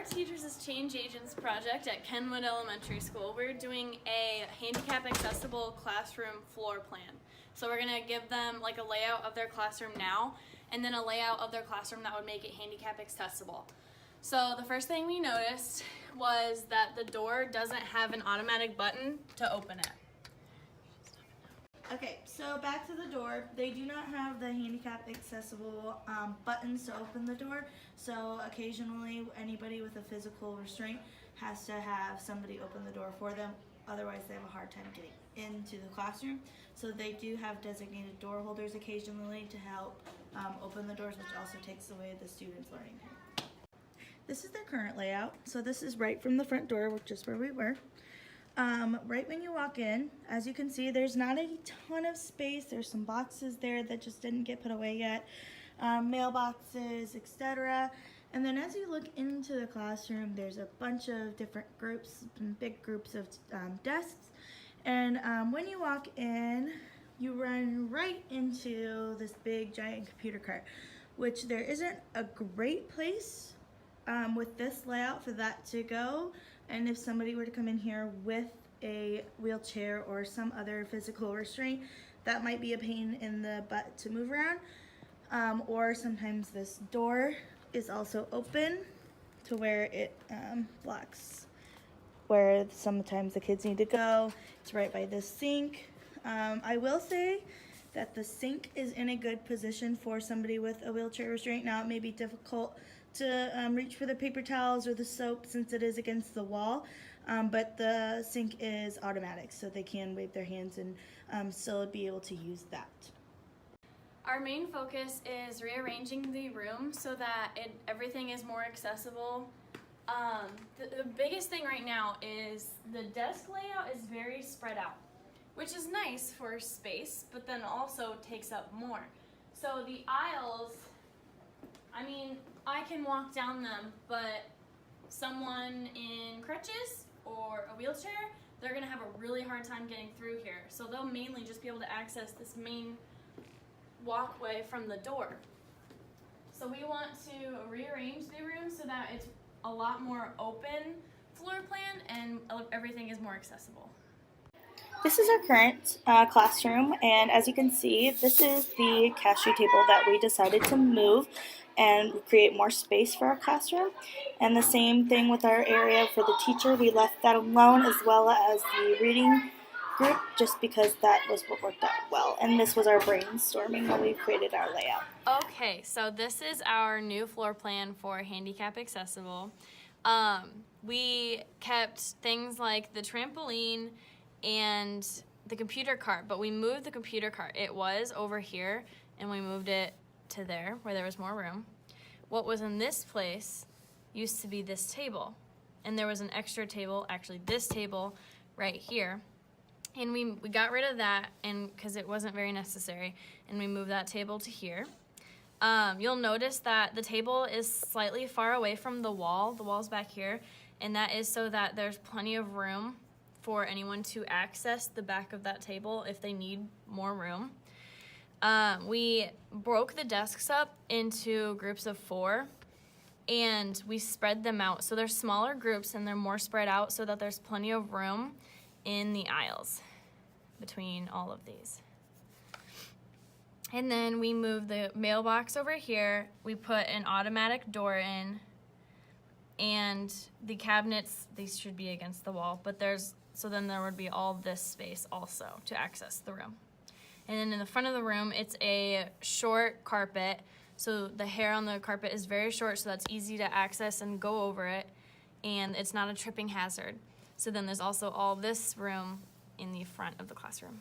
Teachers as Change Agents project at Kenwood Elementary School, we're doing a handicap accessible classroom floor plan. So we're going to give them like a layout of their classroom now and then a layout of their classroom that would make it handicap accessible. So the first thing we noticed was that the door doesn't have an automatic button to open it. Okay, so back to the door. They do not have the handicap accessible buttons to open the door. So occasionally anybody with a physical restraint has to have somebody open the door for them. Otherwise they have a hard time getting into the classroom. So they do have designated door holders occasionally to help open the doors, which also takes away the students' learning here. This is their current layout. So this is right from the front door, which is where we were. Right when you walk in, as you can see, there's not a ton of space. There's some boxes there that just didn't get put away yet, mailboxes, etc. And then as you look into the classroom, there's a bunch of different groups, big groups of desks. And when you walk in, you run right into this big giant computer cart, which there isn't a great place with this layout for that to go. And if somebody were to come in here with a wheelchair or some other physical restraint, that might be a pain in the butt to move around. Or sometimes this door is also open to where it blocks where sometimes the kids need to go. It's right by this sink. I will say that the sink is in a good position for somebody with a wheelchair restraint. Now it may be difficult to reach for the paper towels or the soap since it is against the wall, but the sink is automatic, so they can wave their hands and still be able to use that. Our main focus is rearranging the room so that everything is more accessible. The biggest thing right now is the desk layout is very spread out, which is nice for space, but then also takes up more. So the aisles, I mean, I can walk down them, but someone in crutches or a wheelchair, they're gonna have a really hard time getting through here. So they'll mainly just be able to access this main walkway from the door. So we want to rearrange the room so that it's a lot more open floor plan and everything is more accessible. This is our current classroom, and as you can see, this is the cashier table that we decided to move and create more space for our classroom. And the same thing with our area for the teacher. We left that alone, as well as the reading group, just because that was what worked out well. And this was our brainstorming when we created our layout. Okay, so this is our new floor plan for handicap accessible. We kept things like the trampoline and the computer cart, but we moved the computer cart. It was over here, and we moved it to there where there was more room. What was in this place used to be this table, and there was an extra table, actually this table right here, and we got rid of that and because it wasn't very necessary, and we moved that table to here. You'll notice that the table is slightly far away from the wall. The wall's back here, and that is so that there's plenty of room for anyone to access the back of that table if they need more room. We broke the desks up into groups of 4, and we spread them out. So they're smaller groups and they're more spread out so that there's plenty of room in the aisles between all of these. And then we moved the mailbox over here. We put an automatic door in, and the cabinets, these should be against the wall, but so then there would be all this space also to access the room. And then in the front of the room, it's a short carpet. So the hair on the carpet is very short, so that's easy to access and go over it. And it's not a tripping hazard. So then there's also all this room in the front of the classroom.